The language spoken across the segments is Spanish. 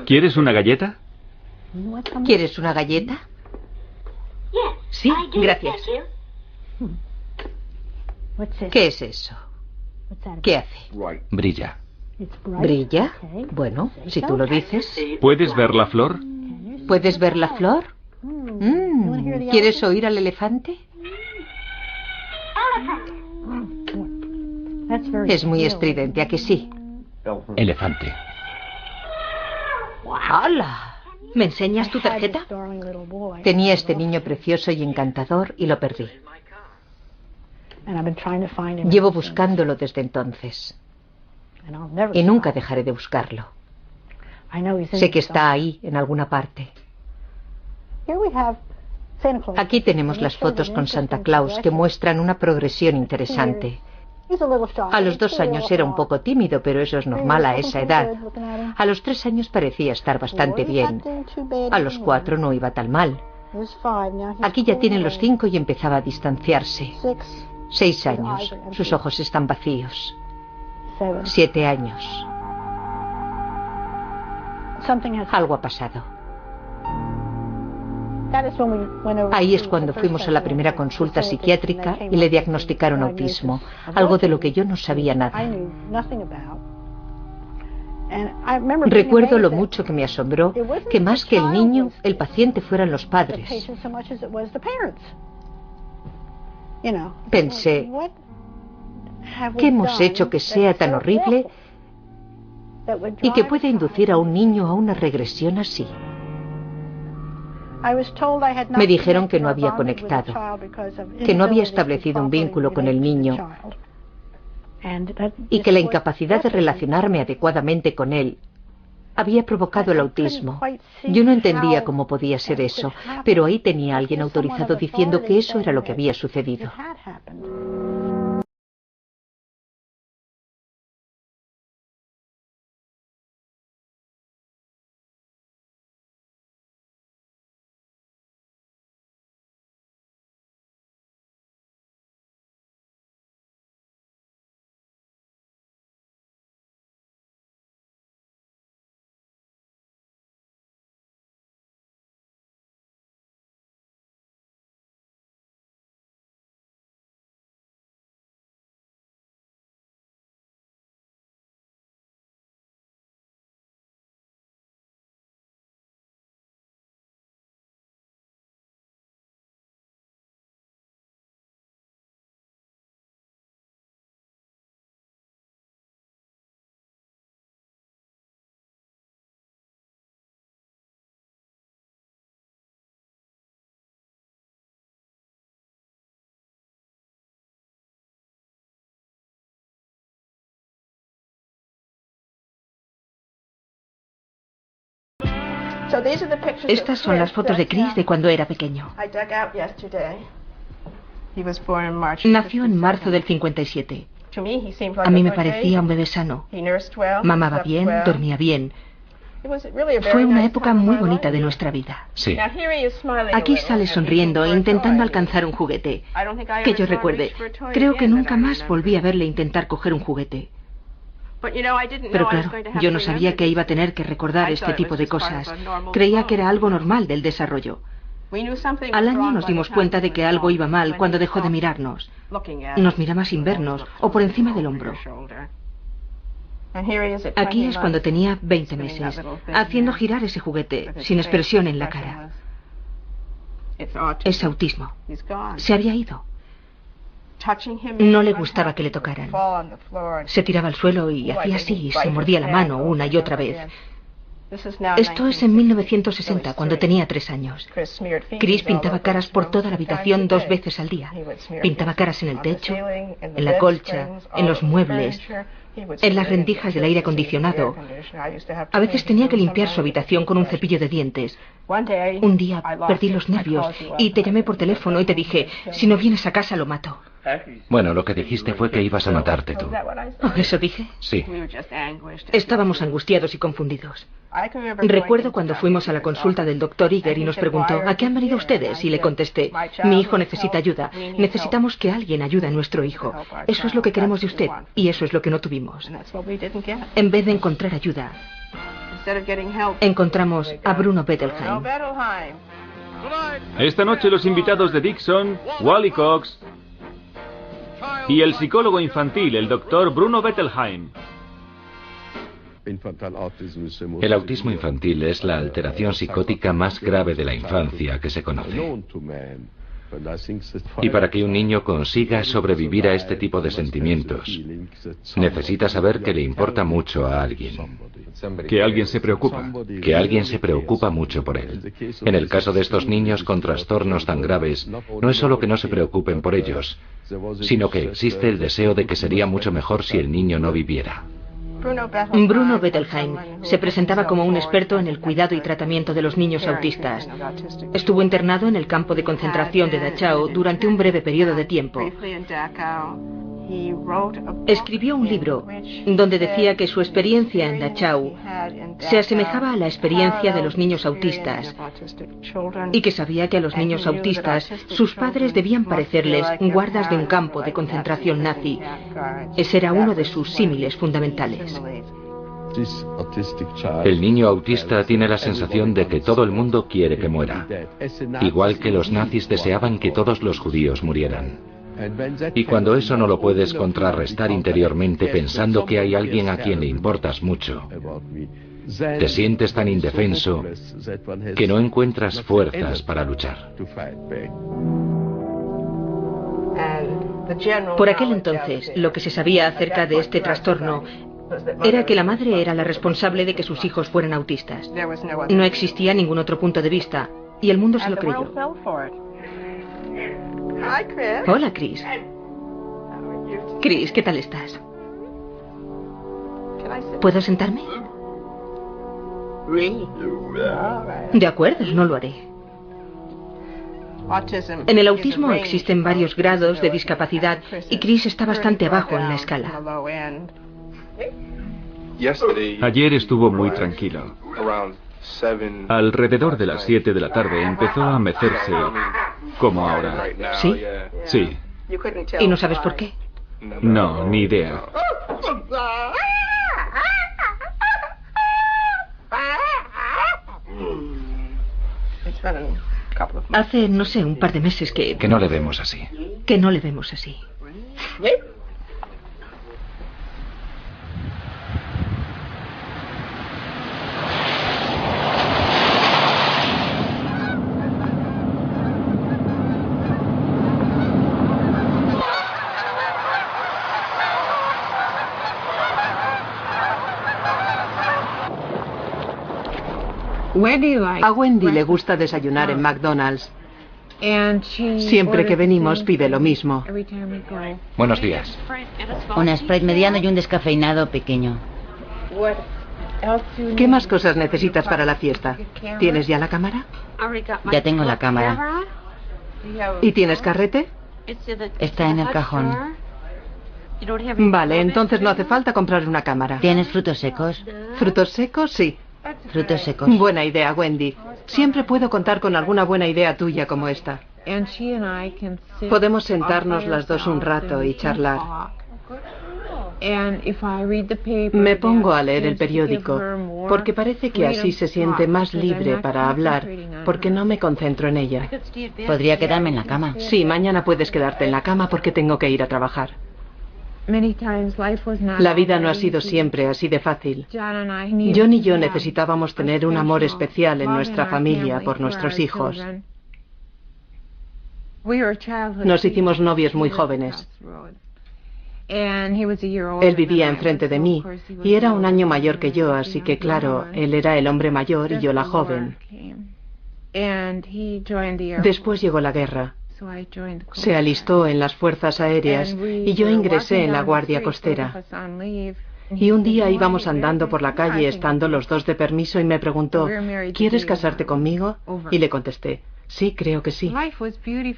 ¿Quieres una galleta? ¿Quieres una galleta? Sí, gracias. ¿Qué es eso? ¿Qué hace? Brilla. ¿Brilla? Bueno, si tú lo dices. ¿Puedes ver la flor? ¿Puedes ver la flor? ¿Quieres oír al elefante? Es muy estridente, ¿a que sí? Elefante. ¡Hala! ¿Me enseñas tu tarjeta? Tenía este niño precioso y encantador y lo perdí. Llevo buscándolo desde entonces. Y nunca dejaré de buscarlo. Sé que está ahí, en alguna parte. Aquí tenemos las fotos con Santa Claus que muestran una progresión interesante. A los 2 años era un poco tímido, pero eso es normal a esa edad. A los 3 años parecía estar bastante bien. A los 4 no iba tan mal. Aquí ya tiene los 5 y empezaba a distanciarse. 6 años. Sus ojos están vacíos. 7 años. Algo ha pasado. Ahí es cuando fuimos a la primera consulta psiquiátrica y le diagnosticaron autismo, algo de lo que yo no sabía nada. Recuerdo lo mucho que me asombró que más que el niño, el paciente fueran los padres. Pensé, ¿qué hemos hecho que sea tan horrible y que pueda inducir a un niño a una regresión así? Me dijeron que no había conectado, que no había establecido un vínculo con el niño y que la incapacidad de relacionarme adecuadamente con él había provocado el autismo. Yo no entendía cómo podía ser eso, pero ahí tenía alguien autorizado diciendo que eso era lo que había sucedido. Estas son las fotos de Chris de cuando era pequeño. Nació en marzo del 57. A mí me parecía un bebé sano. Mamaba bien, dormía bien. Fue una época muy bonita de nuestra vida. Sí. Aquí sale sonriendo e intentando alcanzar un juguete. Que yo recuerde, creo que nunca más volví a verle intentar coger un juguete. Pero claro, yo no sabía que iba a tener que recordar este tipo de cosas. Creía que era algo normal del desarrollo. Al año nos dimos cuenta de que algo iba mal cuando dejó de mirarnos. Nos miraba sin vernos o por encima del hombro. Aquí es cuando tenía 20 meses, haciendo girar ese juguete, sin expresión en la cara. Es autismo. Se había ido. No le gustaba que le tocaran. Se tiraba al suelo y hacía así, y se mordía la mano una y otra vez. Esto es en 1960, cuando tenía 3 años. Chris pintaba caras por toda la habitación 2 veces al día. Pintaba caras en el techo, en la colcha, en los muebles, en las rendijas del aire acondicionado. A veces tenía que limpiar su habitación con un cepillo de dientes. Un día perdí los nervios y te llamé por teléfono y te dije, si no vienes a casa lo mato. Bueno, lo que dijiste fue que ibas a matarte tú. ¿Oh, eso dije? Sí. Estábamos angustiados y confundidos. Recuerdo cuando fuimos a la consulta del doctor Iger y nos preguntó, ¿a qué han venido ustedes? Y le contesté, mi hijo necesita ayuda. Necesitamos que alguien ayude a nuestro hijo. Eso es lo que queremos de usted y eso es lo que no tuvimos. En vez de encontrar ayuda, encontramos a Bruno Bettelheim. Esta noche los invitados de Dick son Wally Cox y el psicólogo infantil, el doctor Bruno Bettelheim. El autismo infantil es la alteración psicótica más grave de la infancia que se conoce. Y para que un niño consiga sobrevivir a este tipo de sentimientos, necesita saber que le importa mucho a alguien. Que alguien se preocupa. Que alguien se preocupa mucho por él. En el caso de estos niños con trastornos tan graves, no es solo que no se preocupen por ellos, sino que existe el deseo de que sería mucho mejor si el niño no viviera. Bruno Bettelheim se presentaba como un experto en el cuidado y tratamiento de los niños autistas. Estuvo internado en el campo de concentración de Dachau durante un breve periodo de tiempo. Escribió un libro donde decía que su experiencia en Dachau se asemejaba a la experiencia de los niños autistas y que sabía que a los niños autistas sus padres debían parecerles guardas de un campo de concentración nazi. Ese era uno de sus símiles fundamentales. El niño autista tiene la sensación de que todo el mundo quiere que muera, igual que los nazis deseaban que todos los judíos murieran. Y cuando eso no lo puedes contrarrestar interiormente pensando que hay alguien a quien le importas mucho, te sientes tan indefenso que no encuentras fuerzas para luchar. Por aquel entonces, lo que se sabía acerca de este trastorno era que la madre era la responsable de que sus hijos fueran autistas. No existía ningún otro punto de vista, y el mundo se lo creyó. Hola, Chris. Chris, ¿qué tal estás? ¿Puedo sentarme? De acuerdo, no lo haré. En el autismo existen varios grados de discapacidad y Chris está bastante abajo en la escala. Ayer estuvo muy tranquilo. Alrededor de las 7 de la tarde empezó a mecerse como ahora. ¿Sí? Sí. ¿Y no sabes por qué? No, ni idea. Hace, no sé, un par de meses que... Que no le vemos así. Que no le vemos así. A Wendy le gusta desayunar en McDonald's. Siempre que venimos pide lo mismo. Buenos días. Un Sprite mediano y un descafeinado pequeño. ¿Qué más cosas necesitas para la fiesta? ¿Tienes ya la cámara? Ya tengo la cámara. ¿Y tienes carrete? Está en el cajón. Vale, entonces no hace falta comprar una cámara. ¿Tienes frutos secos? ¿Frutos secos? Sí. Frutos secos. Buena idea, Wendy. Siempre puedo contar con alguna buena idea tuya como esta. Podemos sentarnos las dos un rato y charlar. Me pongo a leer el periódico, porque parece que así se siente más libre para hablar, porque no me concentro en ella. ¿Podría quedarme en la cama? Sí, mañana puedes quedarte en la cama porque tengo que ir a trabajar. La vida no ha sido siempre así de fácil. John y yo necesitábamos tener un amor especial en nuestra familia por nuestros hijos. Nos hicimos novios muy jóvenes. Él vivía enfrente de mí y era un año mayor que yo, así que claro, él era el hombre mayor y yo la joven. Después llegó la guerra. Se alistó en las fuerzas aéreas y yo ingresé en la Guardia Costera. Y un día íbamos andando por la calle estando los dos de permiso y me preguntó, ¿quieres casarte conmigo? Y le contesté, sí, creo que sí.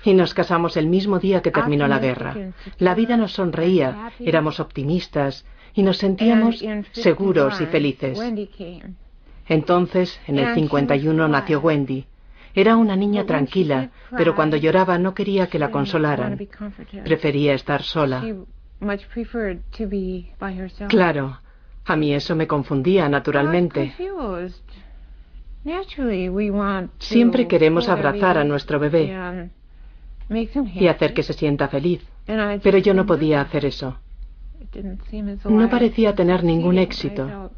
Y nos casamos el mismo día que terminó la guerra. La vida nos sonreía, éramos optimistas y nos sentíamos seguros y felices. Entonces, en el 51 nació Wendy. Era una niña tranquila, pero cuando lloraba no quería que la consolaran. Prefería estar sola. Claro, A mí eso me confundía, naturalmente. Siempre queremos abrazar a nuestro bebé y hacer que se sienta feliz, pero yo no podía hacer eso. No parecía tener ningún éxito.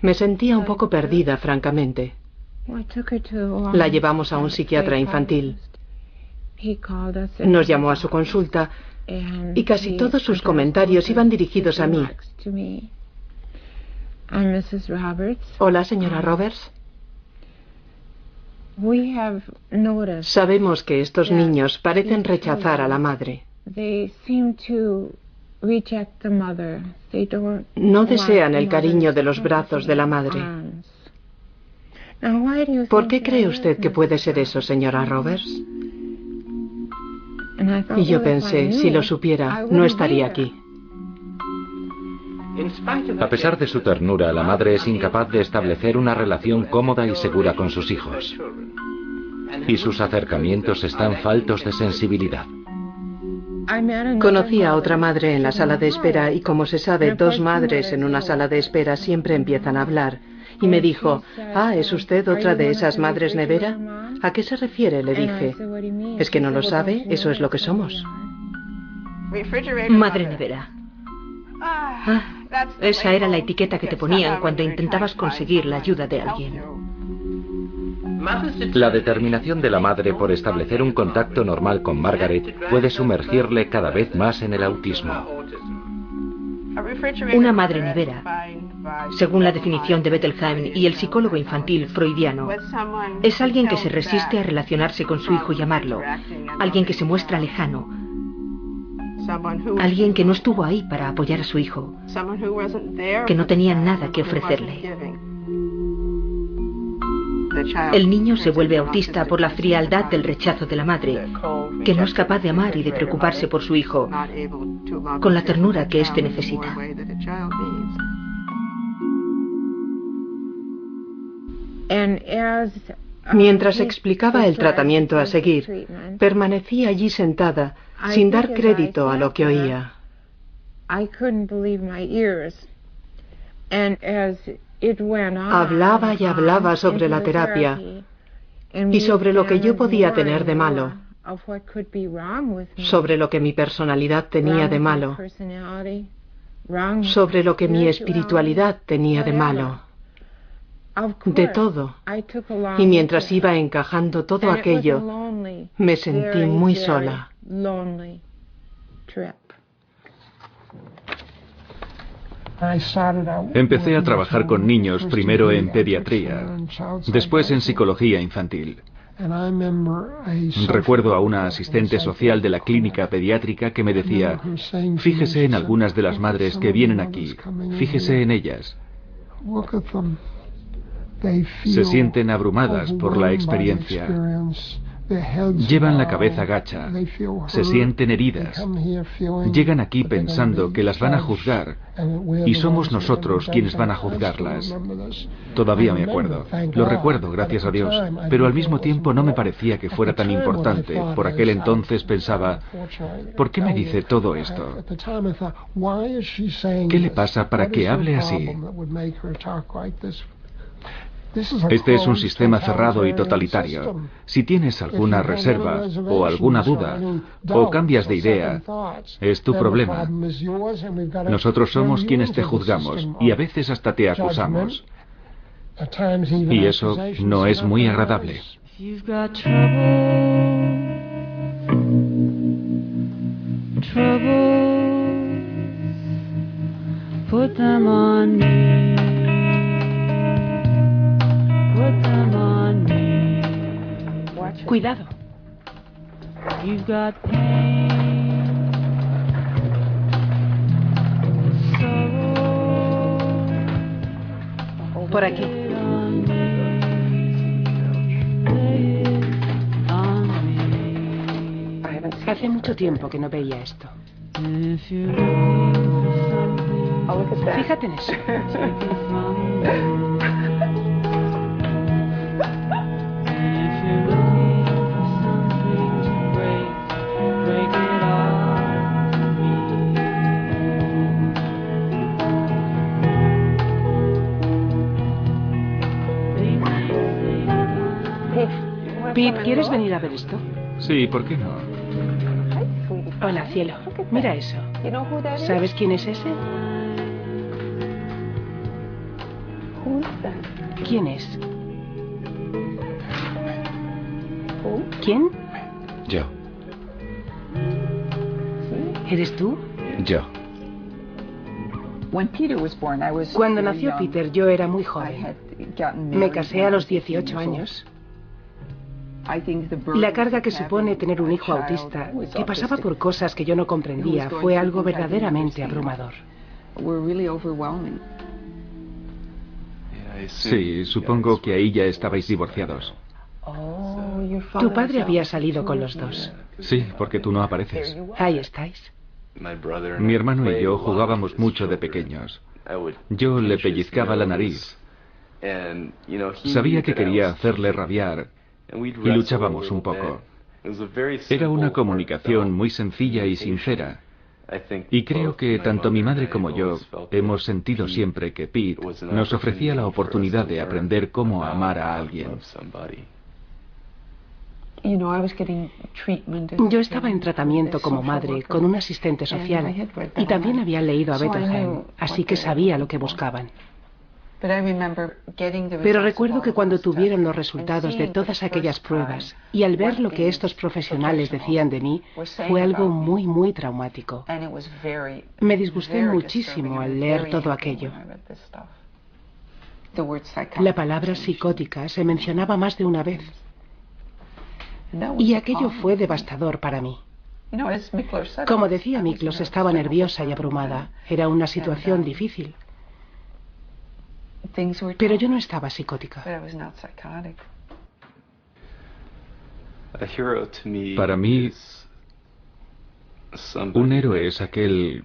Me sentía un poco perdida, francamente. La llevamos a un psiquiatra infantil. Nos llamó a su consulta y casi todos sus comentarios iban dirigidos a mí. Hola, señora Roberts. Sabemos que estos niños parecen rechazar a la madre. No desean el cariño de los brazos de la madre. ¿Por qué cree usted que puede ser eso, señora Roberts? Y yo pensé, si lo supiera, no estaría aquí. A pesar de su ternura, la madre es incapaz de establecer una relación cómoda y segura con sus hijos. Y sus acercamientos están faltos de sensibilidad. Conocí a otra madre en la sala de espera y, como se sabe, dos madres en una sala de espera siempre empiezan a hablar. Y me dijo, ¿es usted otra de esas madres nevera? ¿A qué se refiere?, le dije. ¿Es que no lo sabe? Eso es lo que somos. Madre nevera. Esa era la etiqueta que te ponían cuando intentabas conseguir la ayuda de alguien. La determinación de la madre por establecer un contacto normal con Margaret puede sumergirle cada vez más en el autismo. Una madre nevera, según la definición de Bettelheim y el psicólogo infantil freudiano, es alguien que se resiste a relacionarse con su hijo y amarlo, alguien que se muestra lejano, alguien que no estuvo ahí para apoyar a su hijo, que no tenía nada que ofrecerle. El niño se vuelve autista por la frialdad del rechazo de la madre, que no es capaz de amar y de preocuparse por su hijo con la ternura que éste necesita. Mientras explicaba el tratamiento a seguir, permanecí allí sentada, sin dar crédito a lo que oía. Hablaba y hablaba sobre la terapia y sobre lo que yo podía tener de malo, sobre lo que mi personalidad tenía de malo, sobre lo que mi espiritualidad tenía de malo, de todo. Y mientras iba encajando todo aquello, me sentí muy sola. Empecé a trabajar con niños primero en pediatría, después en psicología infantil. Recuerdo a una asistente social de la clínica pediátrica que me decía, fíjese en algunas de las madres que vienen aquí, fíjese en ellas. Se sienten abrumadas por la experiencia. Llevan la cabeza gacha, se sienten heridas, llegan aquí pensando que las van a juzgar y somos nosotros quienes van a juzgarlas. Todavía me acuerdo, lo recuerdo, gracias a Dios, pero al mismo tiempo no me parecía que fuera tan importante. Por aquel entonces pensaba, ¿por qué me dice todo esto? ¿Qué le pasa para que hable así? Este es un sistema cerrado y totalitario. Si tienes alguna reserva o alguna duda o cambias de idea, es tu problema. Nosotros somos quienes te juzgamos y a veces hasta te acusamos. Y eso no es muy agradable. Cuidado. Por aquí. Hace mucho tiempo que no veía esto. Fíjate en eso. Pete, ¿quieres venir a ver esto? Sí, ¿por qué no? Hola, cielo. Mira eso. ¿Sabes quién es ese? ¿Quién es? ¿Quién? Yo. ¿Eres tú? Yo. Cuando nació Peter, yo era muy joven. Me casé a los 18 años. La carga que supone tener un hijo autista, que pasaba por cosas que yo no comprendía, fue algo verdaderamente abrumador. Sí, supongo que ahí ya estabais divorciados. Tu padre había salido con los dos. Sí, porque tú no apareces. Ahí estáis. Mi hermano y yo jugábamos mucho de pequeños. Yo le pellizcaba la nariz. Sabía que quería hacerle rabiar y luchábamos un poco. Era una comunicación muy sencilla y sincera. Y creo que tanto mi madre como yo hemos sentido siempre que Pete nos ofrecía la oportunidad de aprender cómo amar a alguien. Yo estaba en tratamiento como madre con un asistente social y también había leído a Bettelheim, así que sabía lo que buscaban. Pero recuerdo que cuando tuvieron los resultados de todas aquellas pruebas y al ver lo que estos profesionales decían de mí, fue algo muy, muy traumático. Me disgusté muchísimo al leer todo aquello. La palabra psicótica se mencionaba más de una vez. Y aquello fue devastador para mí. Como decía Miklos, estaba nerviosa y abrumada. Era una situación difícil. Pero yo no estaba psicótica. Para mí, un héroe es aquel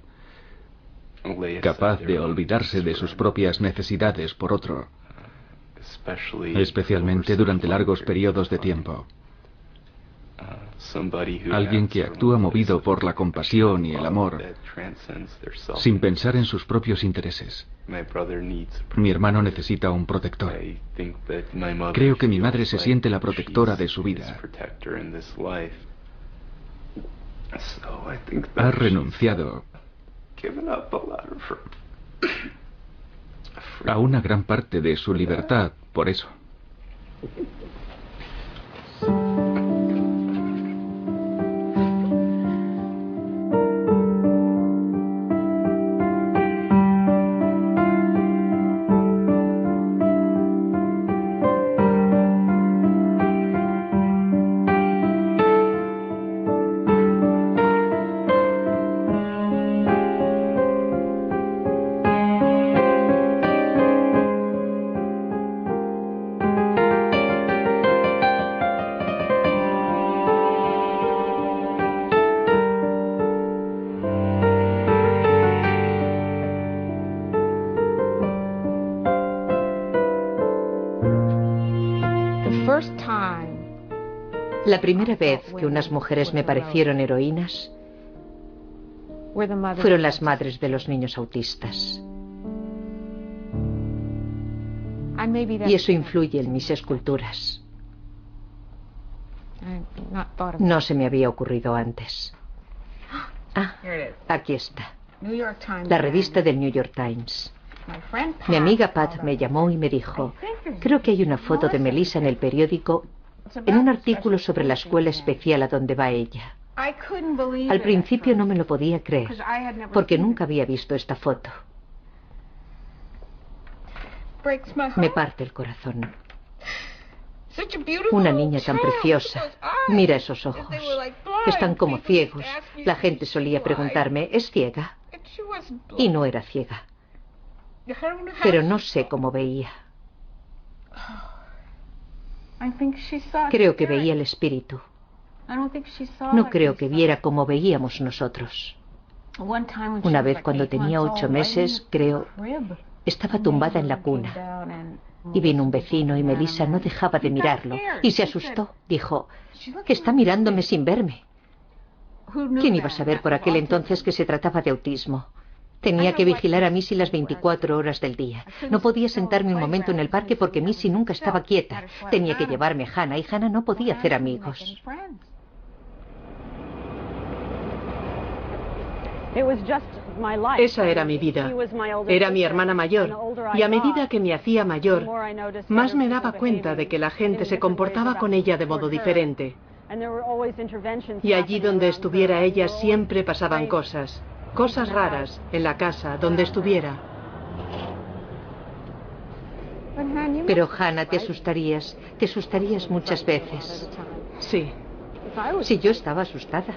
capaz de olvidarse de sus propias necesidades por otro, especialmente durante largos periodos de tiempo. Alguien que actúa movido por la compasión y el amor, sin pensar en sus propios intereses. Mi hermano necesita un protector. Creo que mi madre se siente la protectora de su vida. Ha renunciado a una gran parte de su libertad por eso. La primera vez que unas mujeres me parecieron heroínas fueron las madres de los niños autistas. Y eso influye en mis esculturas. No se me había ocurrido antes. Ah, aquí está. La revista del New York Times. Mi amiga Pat me llamó y me dijo, creo que hay una foto de Melissa en el periódico en un artículo sobre la escuela especial a donde va ella. Al principio no me lo podía creer, porque nunca había visto esta foto. Me parte el corazón. Una niña tan preciosa. Mira esos ojos. Están como ciegos. La gente solía preguntarme, ¿es ciega? Y no era ciega. Pero no sé cómo veía. Creo que veía el espíritu. No creo que viera como veíamos nosotros. Una vez cuando tenía 8 meses, creo, estaba tumbada en la cuna. Y vino un vecino y Melissa no dejaba de mirarlo. Y se asustó. Dijo, está mirándome sin verme. ¿Quién iba a saber por aquel entonces que se trataba de autismo? Tenía que vigilar a Missy las 24 horas del día. No podía sentarme un momento en el parque porque Missy nunca estaba quieta. Tenía que llevarme a Hannah y Hannah no podía hacer amigos. Esa era mi vida. Era mi hermana mayor. Y a medida que me hacía mayor, más me daba cuenta de que la gente se comportaba con ella de modo diferente. Y allí donde estuviera ella siempre pasaban cosas. Cosas raras en la casa, donde estuviera. Pero Hannah, te asustarías muchas veces. Sí. Sí, yo estaba asustada.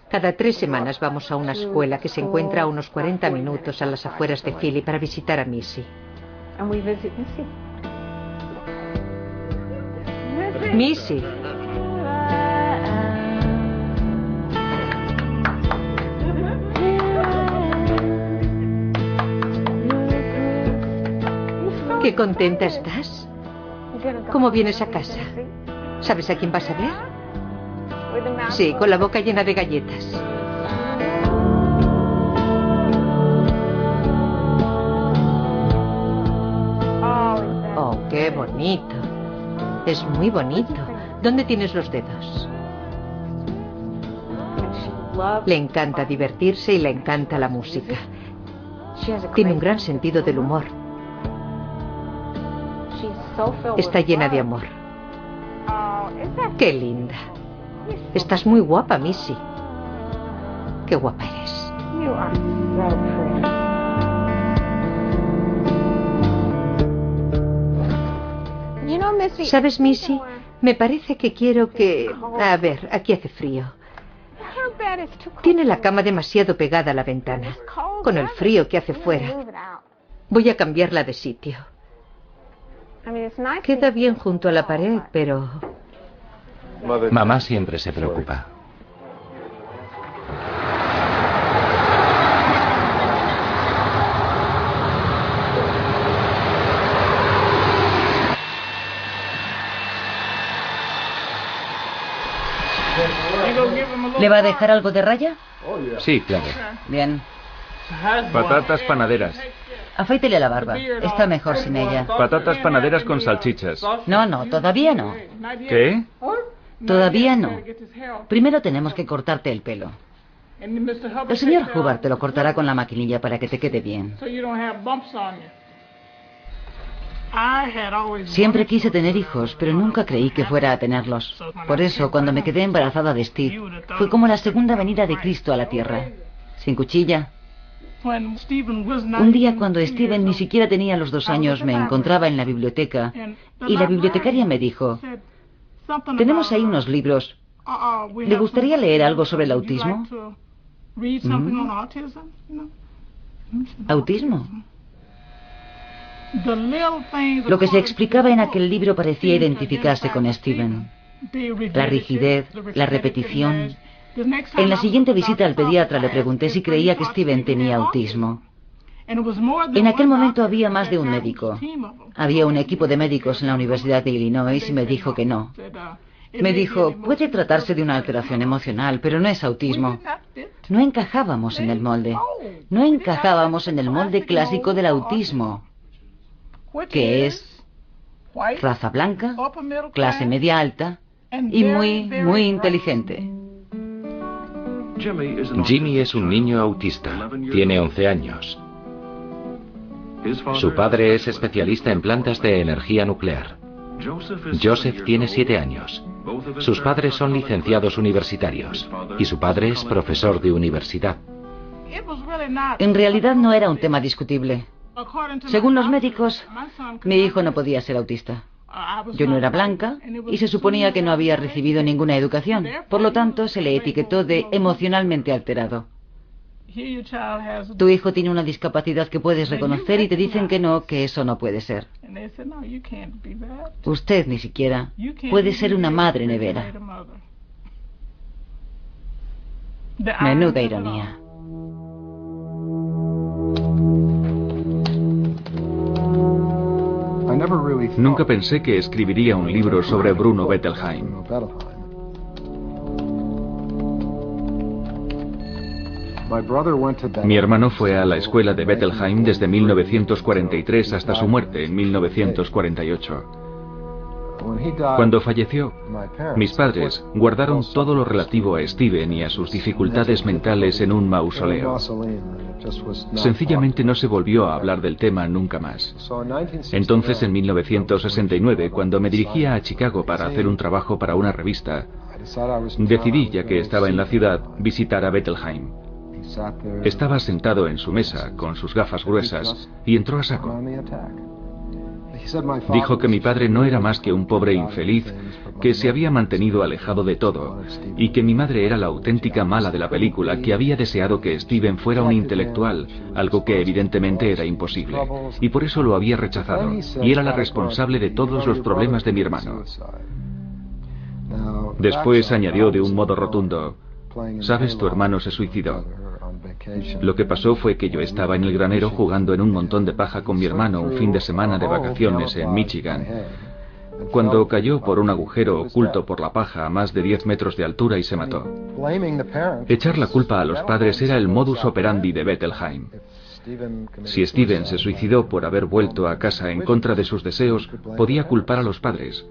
Cada 3 semanas vamos a una escuela que se encuentra a unos 40 minutos a las afueras de Philly para visitar a Missy. Missy. ¿Qué contenta estás? ¿Cómo vienes a casa? ¿Sabes a quién vas a ver? Sí, con la boca llena de galletas. Oh, qué bonito. Es muy bonito. ¿Dónde tienes los dedos? Le encanta divertirse y le encanta la música. Tiene un gran sentido del humor. Está llena de amor. Qué linda. Estás muy guapa, Missy. Qué guapa eres. ¿Sabes, Missy? Me parece que quiero que... A ver, aquí hace frío. Tiene la cama demasiado pegada a la ventana. Con el frío que hace fuera. Voy a cambiarla de sitio. Queda bien junto a la pared, pero... Mamá siempre se preocupa. ¿Le va a dejar algo de raya? Sí, claro. Bien. Patatas panaderas. Afeítele la barba. Está mejor sin ella. Patatas panaderas con salchichas. No, todavía no. ¿Qué? Todavía no. Primero tenemos que cortarte el pelo. El señor Hubbard te lo cortará con la maquinilla para que te quede bien. Siempre quise tener hijos, pero nunca creí que fuera a tenerlos. Por eso, cuando me quedé embarazada de Steve, fue como la segunda venida de Cristo a la tierra. Sin cuchilla. Un día, cuando Steven ni siquiera tenía los 2 años, me encontraba en la biblioteca y la bibliotecaria me dijo: tenemos ahí unos libros. ¿Le gustaría leer algo sobre el autismo? ¿Autismo? Lo que se explicaba en aquel libro parecía identificarse con Steven. La rigidez, la repetición. En la siguiente visita al pediatra le pregunté si creía que Steven tenía autismo. En aquel momento había más de un médico. Había un equipo de médicos en la Universidad de Illinois y me dijo que no. Me dijo: puede tratarse de una alteración emocional, pero no es autismo. No encajábamos en el molde. No encajábamos en el molde clásico del autismo, que es raza blanca, clase media alta y muy inteligente. Jimmy es un niño autista. Tiene 11 años. Su padre es especialista en plantas de energía nuclear. Joseph tiene 7 años. Sus padres son licenciados universitarios y su padre es profesor de universidad. En realidad no era un tema discutible. Según los médicos, mi hijo no podía ser autista. Yo no era blanca y se suponía que no había recibido ninguna educación. Por lo tanto, se le etiquetó de emocionalmente alterado. Tu hijo tiene una discapacidad que puedes reconocer y te dicen que no, que eso no puede ser. Usted ni siquiera puede ser una madre nevera. Menuda ironía. Nunca pensé que escribiría un libro sobre Bruno Bettelheim. Mi hermano fue a la escuela de Bettelheim desde 1943 hasta su muerte en 1948. Cuando falleció, mis padres guardaron todo lo relativo a Steven y a sus dificultades mentales en un mausoleo. Sencillamente no se volvió a hablar del tema nunca más. Entonces, en 1969, cuando me dirigía a Chicago para hacer un trabajo para una revista, decidí, ya que estaba en la ciudad, visitar a Bettelheim. Estaba sentado en su mesa, con sus gafas gruesas, y entró a saco. Dijo que mi padre no era más que un pobre infeliz que se había mantenido alejado de todo, y que mi madre era la auténtica mala de la película, que había deseado que Steven fuera un intelectual, algo que evidentemente era imposible, y por eso lo había rechazado, y era la responsable de todos los problemas de mi hermano. Después añadió de un modo rotundo: ¿sabes? Tu hermano se suicidó. Lo que pasó fue que yo estaba en el granero jugando en un montón de paja con mi hermano un fin de semana de vacaciones en Michigan, cuando cayó por un agujero oculto por la paja a más de 10 metros de altura y se mató. Echar la culpa a los padres era el modus operandi de Bettelheim. Si Steven se suicidó por haber vuelto a casa en contra de sus deseos, podía culpar a los padres.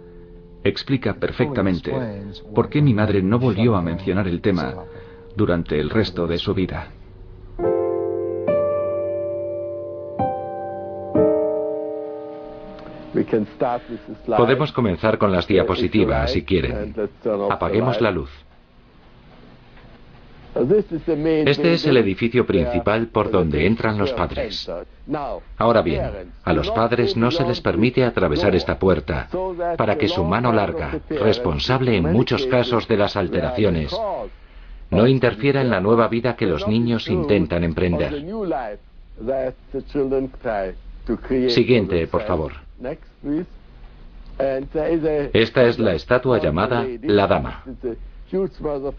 Explica perfectamente por qué mi madre no volvió a mencionar el tema durante el resto de su vida. Podemos comenzar con las diapositivas, si quieren. Apaguemos la luz. Este es el edificio principal por donde entran los padres. Ahora bien, a los padres no se les permite atravesar esta puerta para que su mano larga, responsable en muchos casos de las alteraciones, no interfiera en la nueva vida que los niños intentan emprender. Siguiente, por favor. Esta es la estatua llamada La Dama.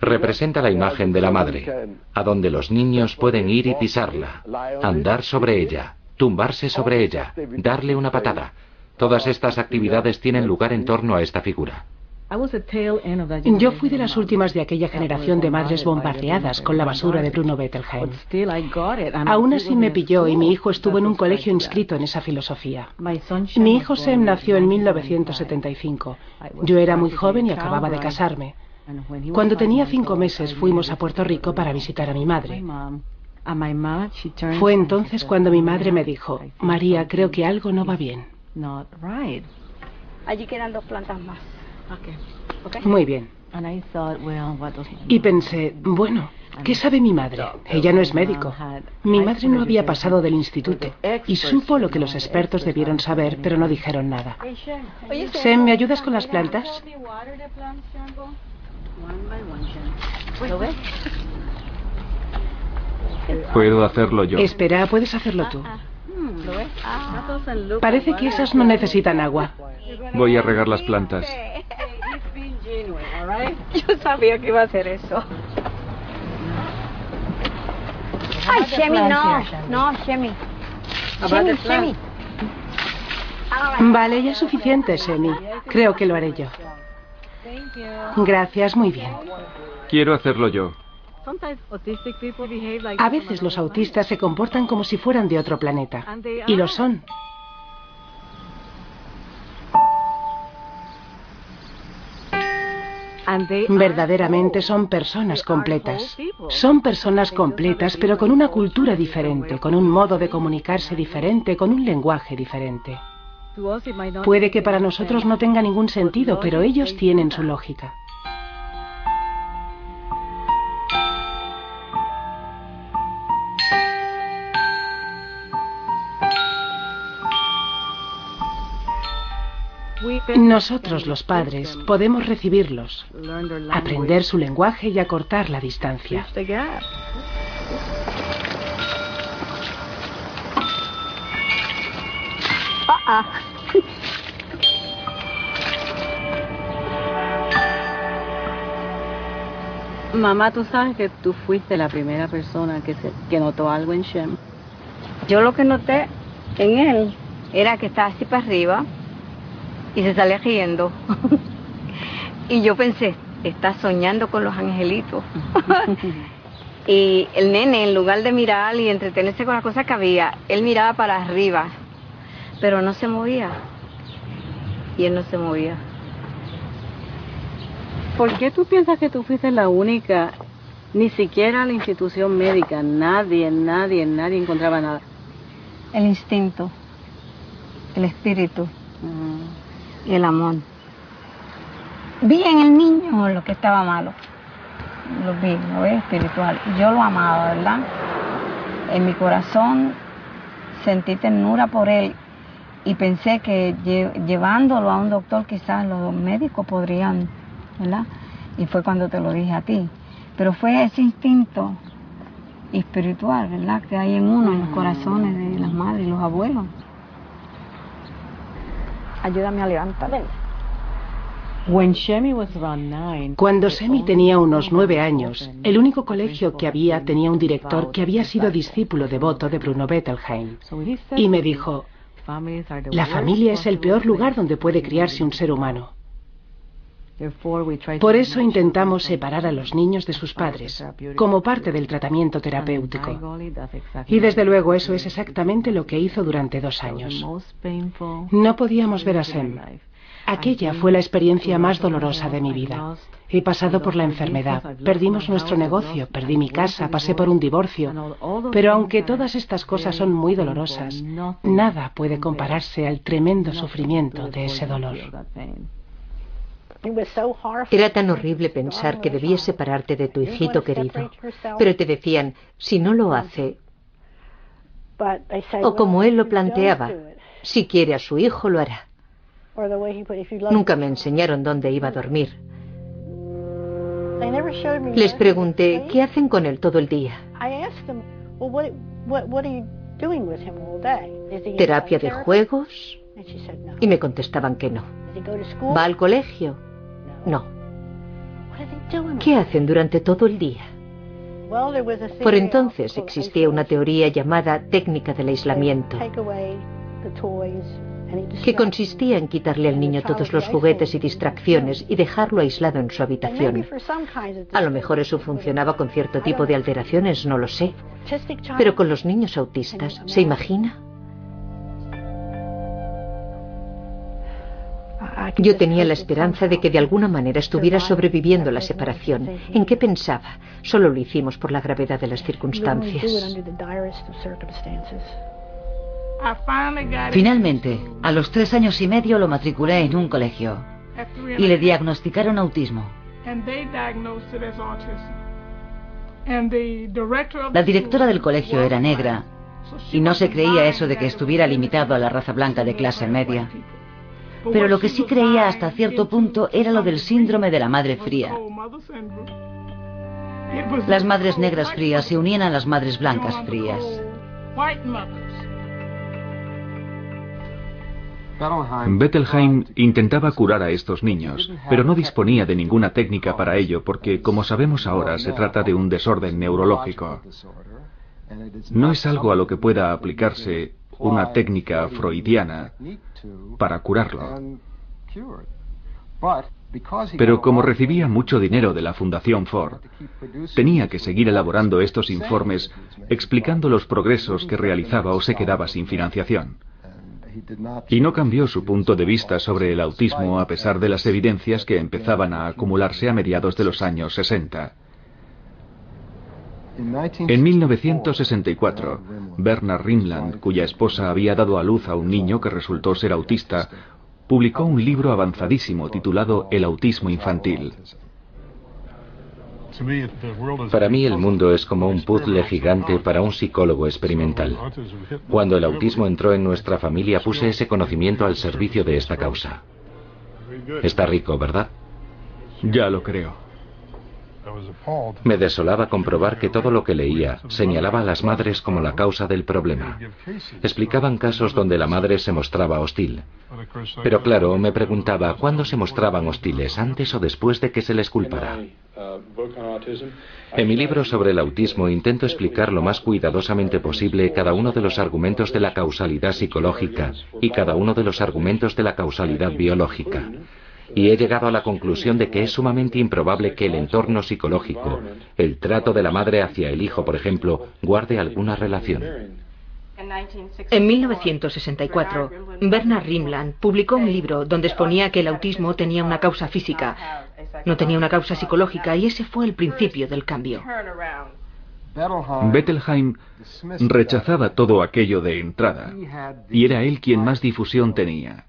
Representa la imagen de la madre, a donde los niños pueden ir y pisarla, andar sobre ella, tumbarse sobre ella, darle una patada. Todas estas actividades tienen lugar en torno a esta figura. Yo fui de las últimas de aquella generación de madres bombardeadas con la basura de Bruno Bettelheim. Aún así me pilló y mi hijo estuvo en un colegio inscrito en esa filosofía. Mi hijo Sem nació en 1975. Yo era muy joven y acababa de casarme. Cuando tenía 5 meses fuimos a Puerto Rico para visitar a mi madre. Fue entonces cuando mi madre me dijo: María, creo que algo no va bien. Allí quedan 2 plantas más. Muy bien. Y pensé, bueno, ¿qué sabe mi madre? Ella no es médico. Mi madre no había pasado del instituto y supo lo que los expertos debieron saber, pero no dijeron nada. Sem, ¿me ayudas con las plantas? ¿Lo ves? Puedo hacerlo yo. Espera, puedes hacerlo tú. ¿Lo ves? Parece que esas no necesitan agua. Voy a regar las plantas. Yo sabía que iba a hacer eso. Ay, Shemi, no. No, Shemi. Shemi. Vale, ya es suficiente, Shemi. Creo que lo haré yo. Gracias, muy bien. Quiero hacerlo yo. A veces los autistas se comportan como si fueran de otro planeta. Y lo son. Verdaderamente son personas completas. Son personas completas, pero con una cultura diferente, con un modo de comunicarse diferente, con un lenguaje diferente. Puede que para nosotros no tenga ningún sentido, pero ellos tienen su lógica. Nosotros, los padres, podemos recibirlos, aprender su lenguaje y acortar la distancia. Mamá, tú sabes que tú fuiste la primera persona que notó algo en Shem. Yo lo que noté en él era que estaba así para arriba y se salía riendo. Y yo pensé, está soñando con los angelitos. Y el nene, en lugar de mirar y entretenerse con las cosas que había, él miraba para arriba, pero no se movía. Y él no se movía. ¿Por qué tú piensas que tú fuiste la única? Ni siquiera la institución médica, nadie encontraba nada. El instinto, el espíritu y el amor. Vi en el niño lo que estaba malo. Lo vi espiritual. Yo lo amaba, ¿verdad? En mi corazón sentí ternura por él y pensé que llevándolo a un doctor quizás los médicos podrían, ¿verdad? Y fue cuando te lo dije a ti. Pero fue ese instinto espiritual, ¿verdad? Que hay en uno, en los corazones de las madres y los abuelos. Ayúdame a levantar. Cuando Shemi tenía unos 9 años, el único colegio que había tenía un director que había sido discípulo devoto de Bruno Bettelheim. Y me dijo, la familia es el peor lugar donde puede criarse un ser humano. Por eso intentamos separar a los niños de sus padres, como parte del tratamiento terapéutico. Y desde luego eso es exactamente lo que hizo durante 2 años. No podíamos ver a Sem. Aquella fue la experiencia más dolorosa de mi vida. He pasado por la enfermedad, perdimos nuestro negocio, perdí mi casa, pasé por un divorcio. Pero aunque todas estas cosas son muy dolorosas, nada puede compararse al tremendo sufrimiento de ese dolor. Era tan horrible pensar que debías separarte de tu hijito querido, pero te decían, si no lo hace, o como él lo planteaba, si quiere a su hijo lo hará. Nunca me enseñaron dónde iba a dormir. Les pregunté, ¿qué hacen con él todo el día? ¿Terapia de juegos? Y me contestaban que no. ¿Va al colegio? No. ¿Qué hacen durante todo el día? Por entonces existía una teoría llamada técnica del aislamiento, que consistía en quitarle al niño todos los juguetes y distracciones y dejarlo aislado en su habitación. A lo mejor eso funcionaba con cierto tipo de alteraciones, no lo sé. Pero con los niños autistas, ¿se imagina? Yo tenía la esperanza de que de alguna manera estuviera sobreviviendo la separación. ¿En qué pensaba? Solo lo hicimos por la gravedad de las circunstancias. Finalmente, a los 3 años y medio lo matriculé en un colegio y le diagnosticaron autismo. La directora del colegio era negra y no se creía eso de que estuviera limitado a la raza blanca de clase media. Pero lo que sí creía hasta cierto punto era lo del síndrome de la madre fría. Las madres negras frías se unían a las madres blancas frías. Bettelheim intentaba curar a estos niños, pero no disponía de ninguna técnica para ello porque, como sabemos ahora, se trata de un desorden neurológico. No es algo a lo que pueda aplicarse una técnica freudiana para curarlo. Pero como recibía mucho dinero de la Fundación Ford, tenía que seguir elaborando estos informes explicando los progresos que realizaba o se quedaba sin financiación. Y no cambió su punto de vista sobre el autismo a pesar de las evidencias que empezaban a acumularse a mediados de los años 60. En 1964, Bernard Rimland, cuya esposa había dado a luz a un niño que resultó ser autista, publicó un libro avanzadísimo titulado El autismo infantil. Para mí el mundo es como un puzzle gigante para un psicólogo experimental. Cuando el autismo entró en nuestra familia puse ese conocimiento al servicio de esta causa. Está rico, ¿verdad? Ya lo creo. Me desolaba comprobar que todo lo que leía señalaba a las madres como la causa del problema. Explicaban casos donde la madre se mostraba hostil. Pero claro, me preguntaba, ¿cuándo se mostraban hostiles, antes o después de que se les culpara? En mi libro sobre el autismo intento explicar lo más cuidadosamente posible cada uno de los argumentos de la causalidad psicológica y cada uno de los argumentos de la causalidad biológica. Y he llegado a la conclusión de que es sumamente improbable que el entorno psicológico, el trato de la madre hacia el hijo, por ejemplo, guarde alguna relación. En 1964, Bernard Rimland publicó un libro donde exponía que el autismo tenía una causa física, no tenía una causa psicológica, y ese fue el principio del cambio. Bettelheim rechazaba todo aquello de entrada, y era él quien más difusión tenía.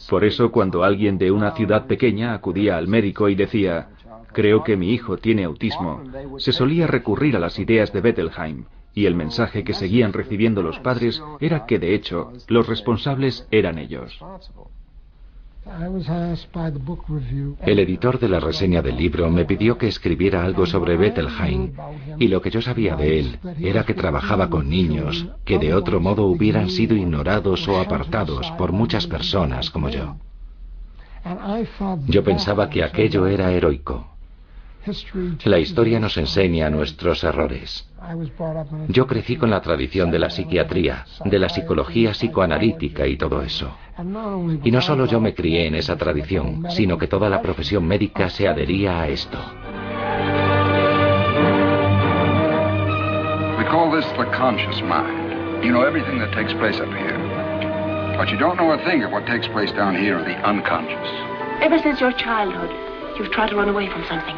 Por eso, cuando alguien de una ciudad pequeña acudía al médico y decía, creo que mi hijo tiene autismo, se solía recurrir a las ideas de Bettelheim, y el mensaje que seguían recibiendo los padres era que, de hecho, los responsables eran ellos. El editor de la reseña del libro me pidió que escribiera algo sobre Bettelheim, y lo que yo sabía de él era que trabajaba con niños que de otro modo hubieran sido ignorados o apartados por muchas personas como yo. Yo pensaba que aquello era heroico. La historia nos enseña nuestros errores. Yo crecí con la tradición de la psiquiatría, de la psicología psicoanalítica y todo eso. Y no solo yo me crié en esa tradición, sino que toda la profesión médica se adhería a esto. We call this the conscious mind. You know everything that takes place up here. But you don't know a thing of what takes place down here in the unconscious. Ever since your childhood, you've tried to run away from something.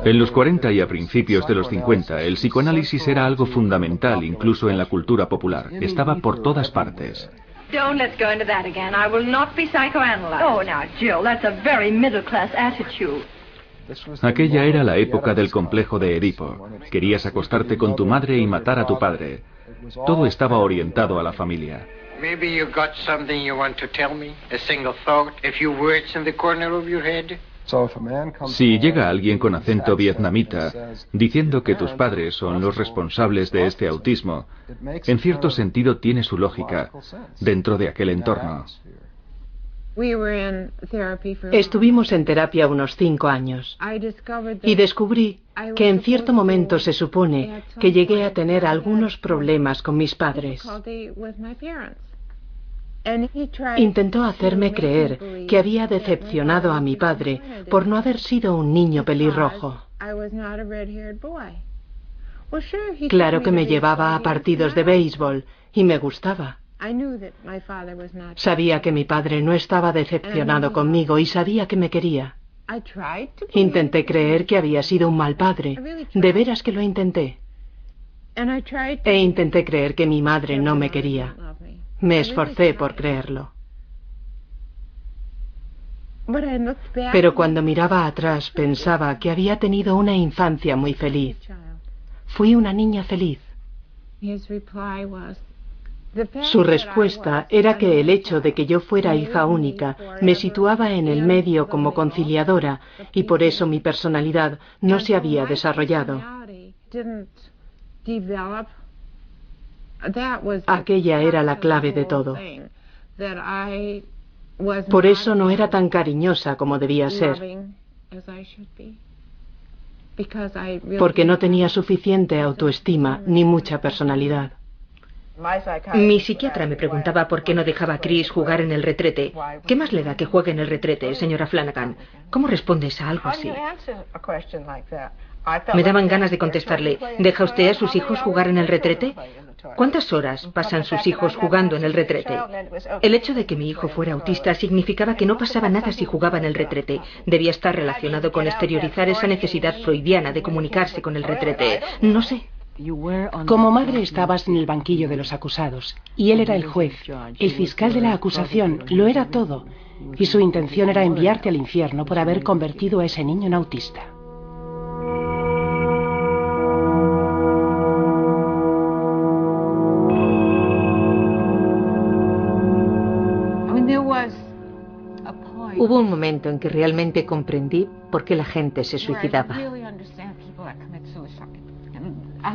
En los 40 y a principios de los 50, el psicoanálisis era algo fundamental incluso en la cultura popular. Estaba por todas partes. Don't let's go into that again. I will not be psychoanalyzed. Oh, now, Jill, that's a very middle-class attitude. Aquella era la época del complejo de Edipo. Querías acostarte con tu madre y matar a tu padre. Todo estaba orientado a la familia. Maybe you got something you want to tell me, a single thought, a few words in the corner of your head. Si llega alguien con acento vietnamita diciendo que tus padres son los responsables de este autismo, en cierto sentido tiene su lógica dentro de aquel entorno. Estuvimos en terapia unos 5 años y descubrí que en cierto momento se supone que llegué a tener algunos problemas con mis padres. Intentó hacerme creer que había decepcionado a mi padre por no haber sido un niño pelirrojo. Claro que me llevaba a partidos de béisbol y me gustaba. Sabía que mi padre no estaba decepcionado conmigo y sabía que me quería. Intenté creer que había sido un mal padre. De veras que lo intenté. E intenté creer que mi madre no me quería. Me esforcé por creerlo. Pero cuando miraba atrás pensaba que había tenido una infancia muy feliz. Fui una niña feliz. Su respuesta era que el hecho de que yo fuera hija única me situaba en el medio como conciliadora y por eso mi personalidad no se había desarrollado. Aquella era la clave de todo. Por eso no era tan cariñosa como debía ser. Porque no tenía suficiente autoestima ni mucha personalidad. Mi psiquiatra me preguntaba por qué no dejaba a Chris jugar en el retrete. ¿Qué más le da que juegue en el retrete, señora Flanagan? ¿Cómo respondes a algo así? Me daban ganas de contestarle, ¿deja usted a sus hijos jugar en el retrete? ¿Cuántas horas pasan sus hijos jugando en el retrete? El hecho de que mi hijo fuera autista significaba que no pasaba nada si jugaba en el retrete. Debía estar relacionado con exteriorizar esa necesidad freudiana de comunicarse con el retrete. No sé. Como madre estabas en el banquillo de los acusados, y él era el juez, el fiscal de la acusación, lo era todo, y su intención era enviarte al infierno por haber convertido a ese niño en autista. Hubo un momento en que realmente comprendí por qué la gente se suicidaba.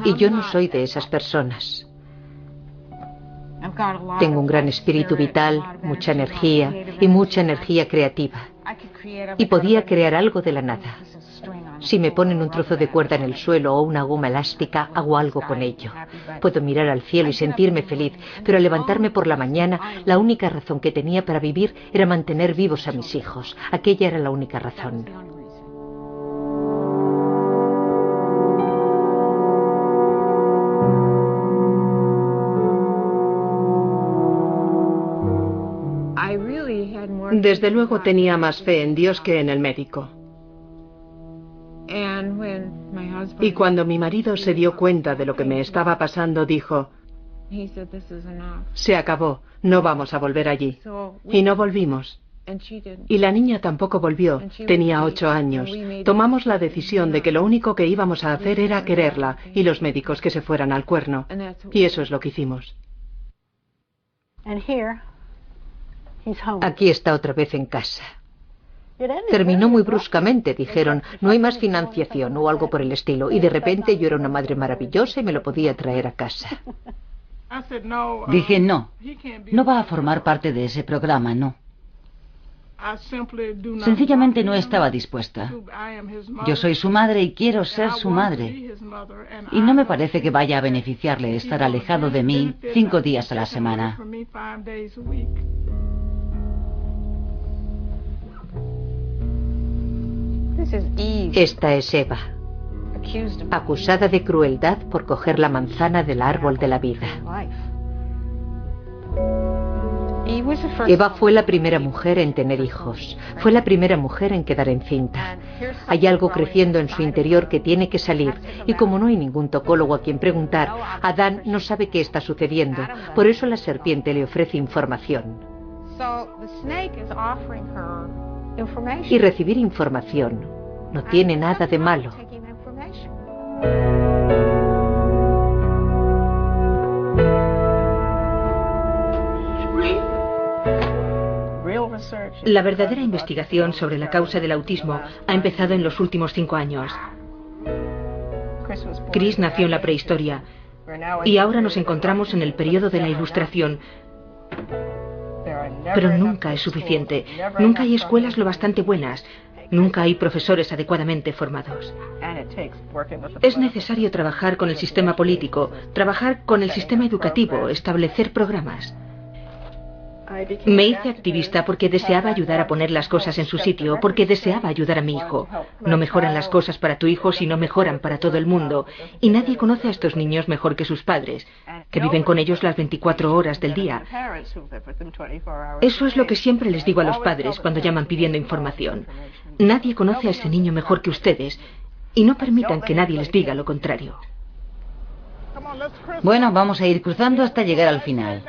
Y yo no soy de esas personas. Tengo un gran espíritu vital, mucha energía y mucha energía creativa. Y podía crear algo de la nada. Si me ponen un trozo de cuerda en el suelo o una goma elástica, hago algo con ello. Puedo mirar al cielo y sentirme feliz, pero al levantarme por la mañana, la única razón que tenía para vivir era mantener vivos a mis hijos. Aquella era la única razón. Desde luego tenía más fe en Dios que en el médico. Y cuando mi marido se dio cuenta de lo que me estaba pasando, dijo, se acabó, no vamos a volver allí. Y no volvimos. Y la niña tampoco volvió, tenía 8 años. Tomamos la decisión de que lo único que íbamos a hacer era quererla y los médicos que se fueran al cuerno. Y eso es lo que hicimos. Aquí está otra vez en casa. Terminó muy bruscamente, dijeron, no hay más financiación o algo por el estilo, y de repente yo era una madre maravillosa y me lo podía traer a casa. Dije, no va a formar parte de ese programa, no. Sencillamente no estaba dispuesta. Yo soy su madre y quiero ser su madre. Y no me parece que vaya a beneficiarle estar alejado de mí 5 días a la semana. Esta es Eva, acusada de crueldad por coger la manzana del árbol de la vida. Eva fue la primera mujer en tener hijos, fue la primera mujer en quedar encinta. Hay algo creciendo en su interior que tiene que salir, y como no hay ningún tocólogo a quien preguntar, Adán no sabe qué está sucediendo, por eso la serpiente le ofrece información. Y recibir información no tiene nada de malo. La verdadera investigación sobre la causa del autismo ha empezado en los últimos 5 años. Chris nació en la prehistoria y ahora nos encontramos en el periodo de la Ilustración. Pero nunca es suficiente. Nunca hay escuelas lo bastante buenas. Nunca hay profesores adecuadamente formados. Es necesario trabajar con el sistema político, trabajar con el sistema educativo, establecer programas. Me hice activista porque deseaba ayudar a poner las cosas en su sitio, porque deseaba ayudar a mi hijo. No mejoran las cosas para tu hijo si no mejoran para todo el mundo. Y nadie conoce a estos niños mejor que sus padres, que viven con ellos las 24 horas del día. Eso es lo que siempre les digo a los padres cuando llaman pidiendo información. Nadie conoce a ese niño mejor que ustedes, y no permitan que nadie les diga lo contrario. Bueno, vamos a ir cruzando hasta llegar al final.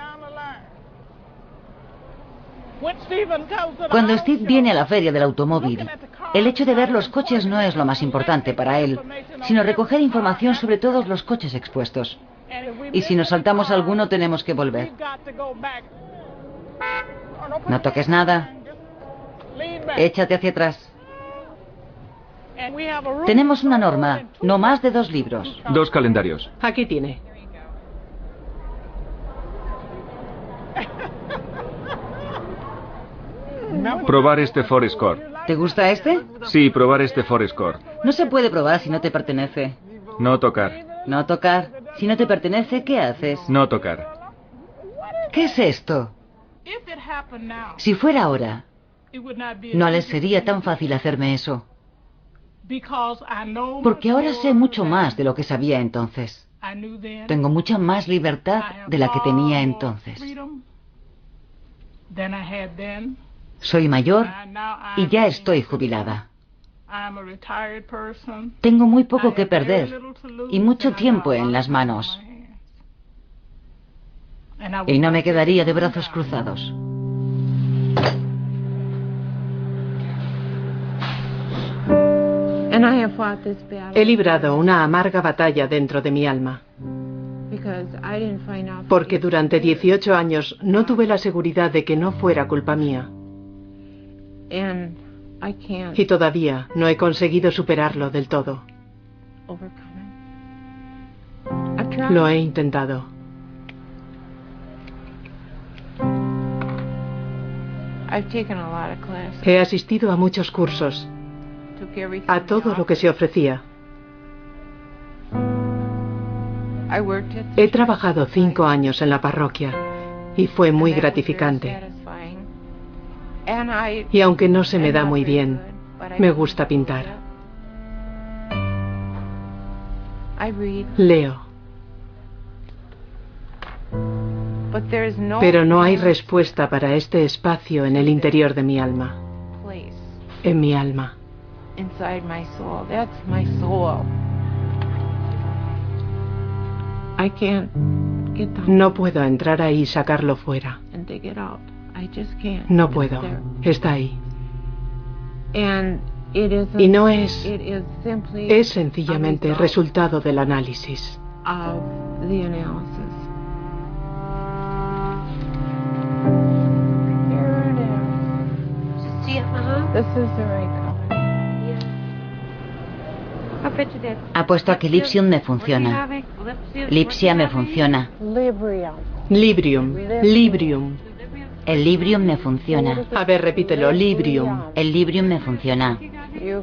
Cuando Steve viene a la feria del automóvil, el hecho de ver los coches no es lo más importante para él, sino recoger información sobre todos los coches expuestos. Y si nos saltamos alguno, tenemos que volver. No toques nada. Échate hacia atrás. Tenemos una norma, no más de 2 libros. 2 calendarios. Aquí tiene. Probar este Forescore. ¿Te gusta este? Sí, probar este Forescore. No se puede probar si no te pertenece. No tocar. No tocar. Si no te pertenece, ¿qué haces? No tocar. ¿Qué es esto? Si fuera ahora, no les sería tan fácil hacerme eso. Porque ahora sé mucho más de lo que sabía entonces. Tengo mucha más libertad de la que tenía entonces. Soy mayor y ya estoy jubilada. Tengo muy poco que perder y mucho tiempo en las manos. Y no me quedaría de brazos cruzados. He librado una amarga batalla dentro de mi alma. Porque durante 18 años no tuve la seguridad de que no fuera culpa mía. Y todavía no he conseguido superarlo del todo. Lo he intentado. He asistido a muchos cursos, a todo lo que se ofrecía. He trabajado 5 años en la parroquia y fue muy gratificante. Y aunque no se me da muy bien, me gusta pintar. Leo. Pero no hay respuesta para este espacio en el interior de mi alma. En mi alma. No puedo entrar ahí y sacarlo fuera. No puedo. Está ahí. Y no es... Es sencillamente resultado del análisis. Apuesto a que Lipsium me funciona. Lipsia me funciona. Librium. Librium. El Librium me funciona. A ver, repítelo. Librium. El Librium me funciona.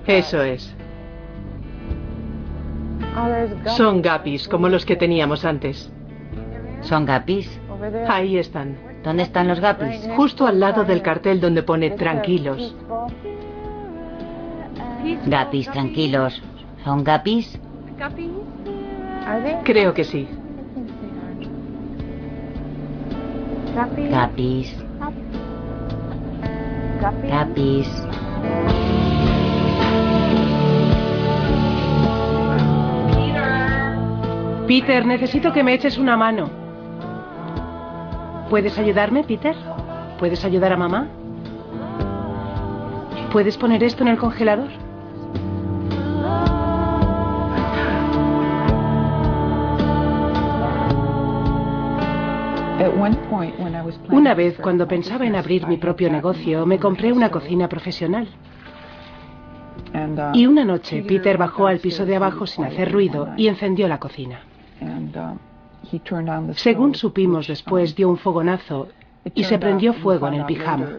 Eso es. Son gapis, como los que teníamos antes. ¿Son gapis? Ahí están. ¿Dónde están los gapis? Justo al lado del cartel donde pone tranquilos. Gapis, tranquilos. ¿Son gapis? Creo que sí. Gapis. Gapis. Peter, necesito que me eches una mano. ¿Puedes ayudarme, Peter? ¿Puedes ayudar a mamá? ¿Puedes poner esto en el congelador? Una vez, cuando pensaba en abrir mi propio negocio, me compré una cocina profesional. Y una noche, Peter bajó al piso de abajo sin hacer ruido y encendió la cocina. Según supimos después, dio un fogonazo y se prendió fuego en el pijama.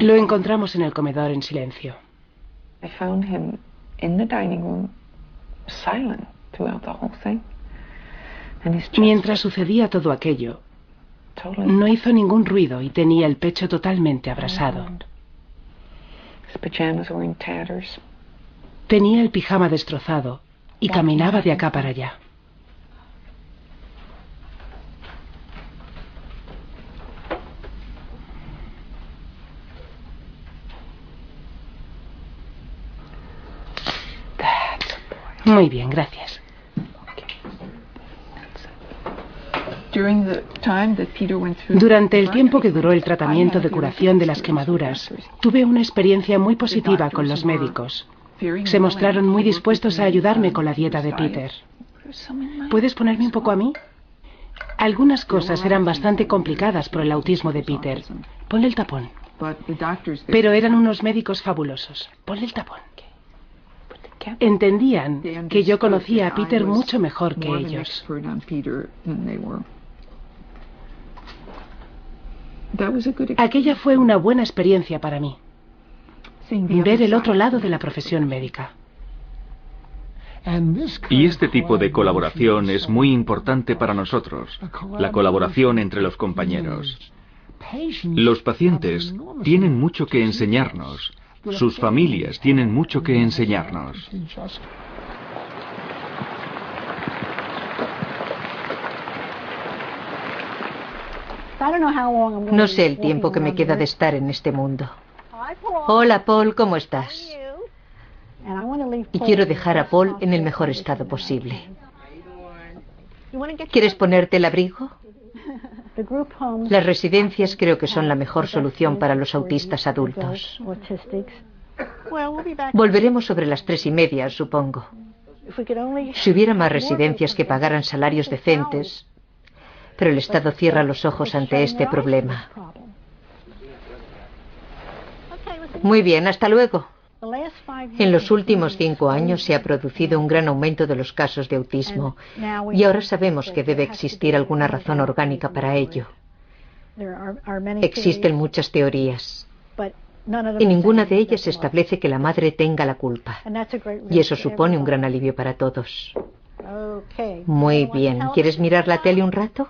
Lo encontramos en el comedor en silencio. Mientras sucedía todo aquello, no hizo ningún ruido y tenía el pecho totalmente abrasado. Tenía el pijama destrozado y caminaba de acá para allá. Muy bien, gracias. Durante el tiempo que duró el tratamiento de curación de las quemaduras, tuve una experiencia muy positiva con los médicos. Se mostraron muy dispuestos a ayudarme con la dieta de Peter. ¿Puedes ponerme un poco a mí? Algunas cosas eran bastante complicadas por el autismo de Peter. Ponle el tapón. Pero eran unos médicos fabulosos. Ponle el tapón. Entendían que yo conocía a Peter mucho mejor que ellos. Aquella fue una buena experiencia para mí. Ver el otro lado de la profesión médica. Y este tipo de colaboración es muy importante para nosotros, la colaboración entre los compañeros. Los pacientes tienen mucho que enseñarnos, sus familias tienen mucho que enseñarnos. No sé el tiempo que me queda de estar en este mundo. Hola, Paul, ¿cómo estás? Y quiero dejar a Paul en el mejor estado posible. ¿Quieres ponerte el abrigo? Las residencias creo que son la mejor solución para los autistas adultos. Volveremos sobre las 3:30, supongo. Si hubiera más residencias que pagaran salarios decentes, Pero el Estado cierra los ojos ante este problema. Muy bien, hasta luego. En los últimos 5 años se ha producido un gran aumento de los casos de autismo y ahora sabemos que debe existir alguna razón orgánica para ello. Existen muchas teorías y ninguna de ellas establece que la madre tenga la culpa. Y eso supone un gran alivio para todos. Muy bien. ¿Quieres mirar la tele un rato?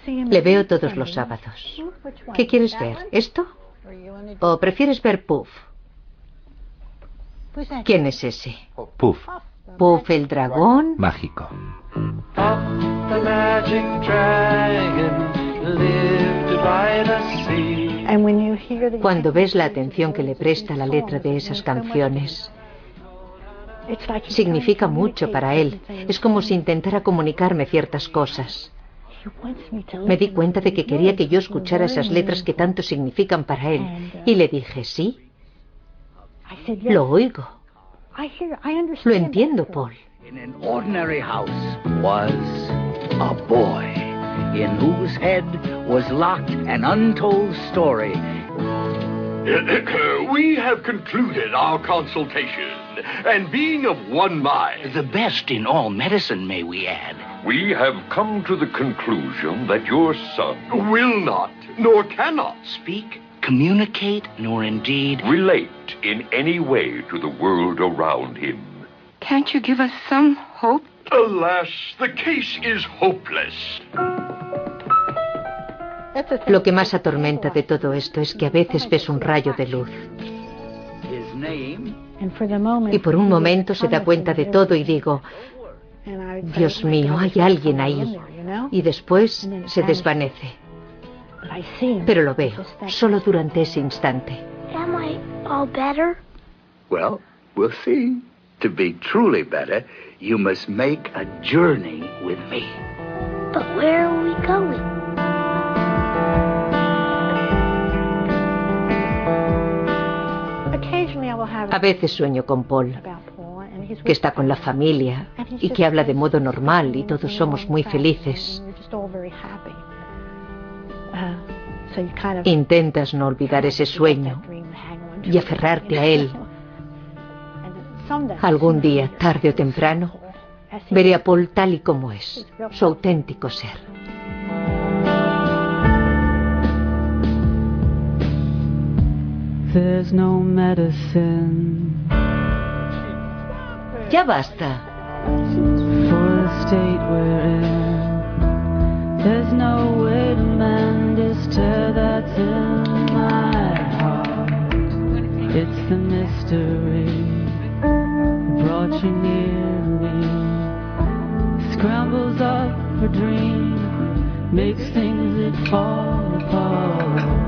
Le veo todos los sábados. ¿Qué quieres ver? ¿Esto? ¿O prefieres ver Puff? ¿Quién es ese? Puff. Puff el dragón. Mágico. Cuando ves la atención que le presta la letra de esas canciones, significa mucho para él. Es como si intentara comunicarme ciertas cosas. Me di cuenta de que quería que yo escuchara esas letras que tanto significan para él. Y le dije, sí. Lo oigo. Lo entiendo, Paul. In an ordinary house was a boy in whose head was locked an untold story. We have concluded our consultation, and being of one mind... The best in all medicine, may we add. We have come to the conclusion that your son will not, nor cannot... Speak, communicate, nor indeed... relate in any way to the world around him. Can't you give us some hope? Alas, the case is hopeless. Lo que más atormenta de todo esto es que a veces ves un rayo de luz. Y por un momento se da cuenta de todo y digo, Dios mío, hay alguien ahí. Y después se desvanece. Pero lo veo, solo durante ese instante. Am I all better? Well, we'll see. To be truly better, you must make a journey with me. But where are we going? A veces sueño con Paul, que está con la familia y que habla de modo normal y todos somos muy felices. Intentas no olvidar ese sueño y aferrarte a él. Algún día, tarde o temprano, veré a Paul tal y como es, su auténtico ser. There's no medicine. Ya basta. For the state we're in. There's no way to mend this tear that's in my heart. It's the mystery brought you near me. Scrambles up a dream, makes things that fall apart.